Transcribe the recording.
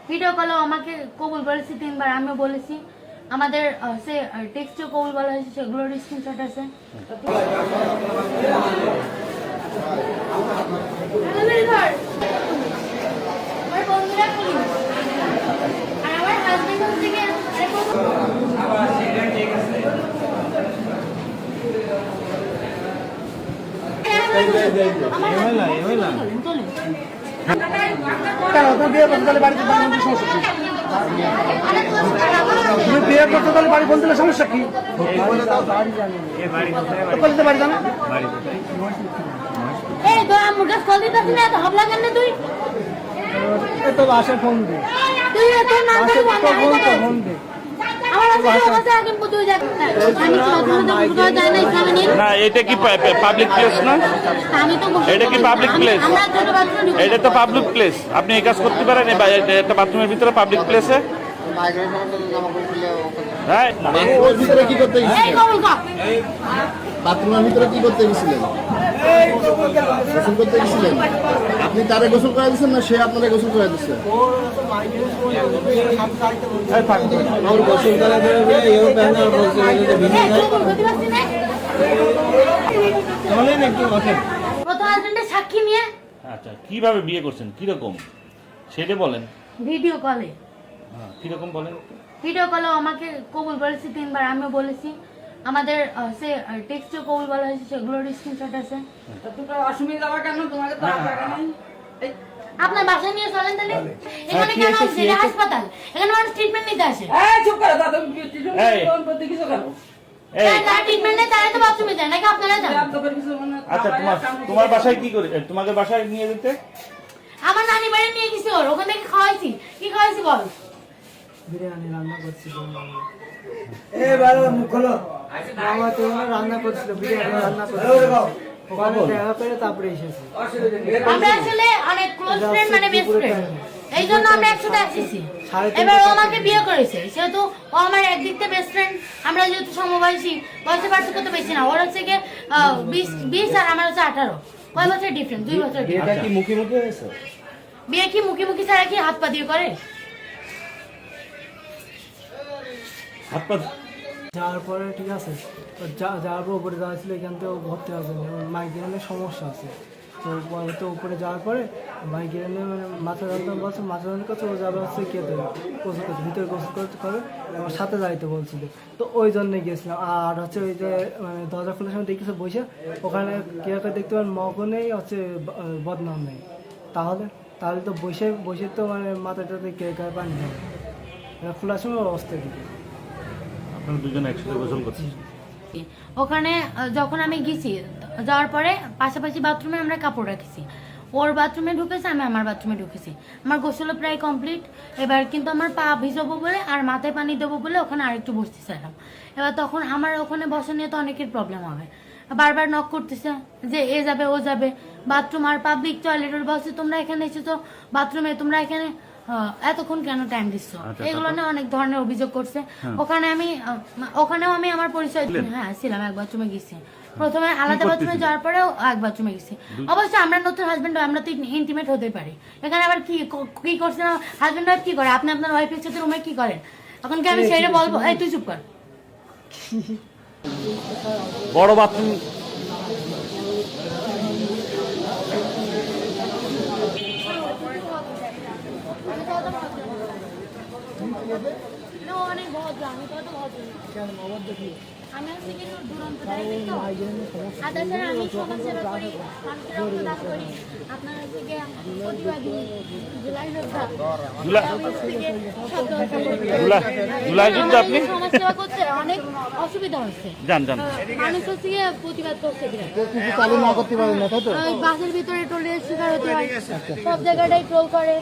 Video কলে আমাকে কবুল বলেছি 3 বার, আমিও বলেছি। আমাদের সে টেক্সটও কবুল বলা হয়েছে, সেগুলোর স্ক্রিনশট আছে। সমস্যা কি? ফোন দে না, এটা কি পাবলিক প্লেস না? এটা কি পাবলিক প্লেস? এটা তো পাবলিক প্লেস। আপনি এই কাজ করতে পারেন একটা বাথরুমের ভিতরে পাবলিক প্লেসে? বাথরুমের ভিতরে কি করতে গেছিলেন? গোসল করতে গেছিলেন? আপনি তারে গোসল করে দিচ্ছেন না সে আপনারা গোসল করে দিচ্ছে? সাক্ষী নিয়ে আচ্ছা, কিভাবে বিয়ে করছেন, কিরকম সেটা বলেন। ভিডিও কলে। কিরকম বলেন? ভিডিও কলে আমাকে কবুল বলেছি 3 বার, আমিও বলেছি। আমাদের সে টেক্সটও কবুল বলা হয়েছে, সেগুলোর স্ক্রিনশট আছে। আপনার বাসায় নিয়ে চলেন তাহলে। এখানে কেন আসছে? এটা হাসপাতাল, এখানে মানুষ ট্রিটমেন্ট নিতে আসে। তোমার বাসায় কি করে? তোমাকে বাসায় নিয়ে যেতে আমার নানি বাড়ি নিয়ে গেছি, ওর ওখানে খাওয়াইছি। কি খাওয়াইছি বল? বিরিয়ানি রান্না করছিল। রান্না করছিল, বিরিয়ানি রান্না করছিল। ওখানে দেখা করে তারপরে এসেছি। আমরা আসলে অনেক ক্লোজ ফ্রেন্ড, মানে বেস্ট ফ্রেন্ড। এই জন্য আমরা একসাথে আসছি। এবার ও আমাকে বিয়ে করেছে, সেহেতু ও আমার একদিক থেকে বেস্ট ফ্রেন্ড। আমরা যেহেতু সমবয়সী, বয়সের পার্থক্য তো বেশি না। ওর হচ্ছে গিয়ে 20 আর আমার হচ্ছে 18। কয় বছর ডিফারেন্স? 2 বছর। বিয়েটা কি মুখোমুখি হয়েছে? বিয়ে কি মুখোমুখি ছাড়া কি হাত পা দিয়ে করে? যাওয়ার পরে ঠিক আছে, যাওয়ার পর উপরে যাওয়া ছিল, এখান থেকে ভর্তি আছে, মাইগ্রেনের সমস্যা আছে। তো উপরে যাওয়ার পরে মাইগ্রেনে মানে মাথা যন্ত্রণা বলছে, মাথা যন্ত্রণা করছে, ও যাবে হচ্ছে কেটে গোসল করতে, ভিতরে গোসল করতে করে আমার সাথে যাইতে বলছিল। তো ওই জন্যে গিয়েছিলাম। আর হচ্ছে ওই যে মানে দরজা খোলার সময় দেখতেছে বসে, ওখানে কে দেখতে পারেন মগও নেই, হচ্ছে বদনাম নেই। তাহলে তো বসে তো মানে মাথাটাতে কে পানি নেই, খোলার সময় অবস্থা দিকে। ওখানে যখন আমি গেছি, যাওয়ার পরে পাশাপাশি বাথরুমে আমরা কাপড় রাখছি। ওর বাথরুমে ঢুকেছে, আমি আমার বাথরুমে ঢুকেছি। আমার গোসল প্রায় কমপ্লিট। এবার কিন্তু আমার পা ভিজাবো বলে আর মাথায় পানি দেবো বলে ওখানে আরেকটু বসতেছিলাম। এবার তখন আমার ওখানে বসা নিয়ে তো অনেকের প্রবলেম হবে। বারবার নক করতেছে যে এ যাবে ও যাবে। বাথরুম আর পাবলিক টয়লেট, ওর বলছে তোমরা এখানে এসেছো বাথরুমে, তোমরা এখানে এতক্ষণ কেন টাইম দিচ্ছ? এগুলো নিয়ে অনেক ধরনের অভিযোগ করছে। ওখানেও আমি আমার পরিচয় ছিলাম, এক বাথরুমে গেছি। প্রথমে আলাদা বাথরুমে যাওয়ার পরেও এক বাথরুমে গেছি। অবশ্যই আমরা নতুন হাজবেন্ড, আমরা তো ইন্টিমেট হতে পারি। এখানে আবার কি করছে না, হাজবেন্ড ওয়াইফ কি করে? আপনি আপনার ওয়াইফের সাথে রুমে কি করেন? এখন কি আমি সেইটা বলবো? এই তুই চুপ কর। বড় বাথরুম অনেক ভদ্র, আমি তো ভদ্র। আমি হচ্ছে কি দুরন্ত দায়িত্ব। আর তাছাড়া আমি সমাজ সেবা করি, মানুষের রক্তদান করি। আপনার হচ্ছে গিয়ে প্রতিবাদী জুলাই যোদ্ধা, আপনি সমাজ সেবা করতে অনেক অসুবিধা হচ্ছে। মানুষ হচ্ছে গিয়ে প্রতিবাদ করছে, বাসের ভিতরে টোলের শিকার হতে হয়, সব জায়গাটাই ট্রোল করে।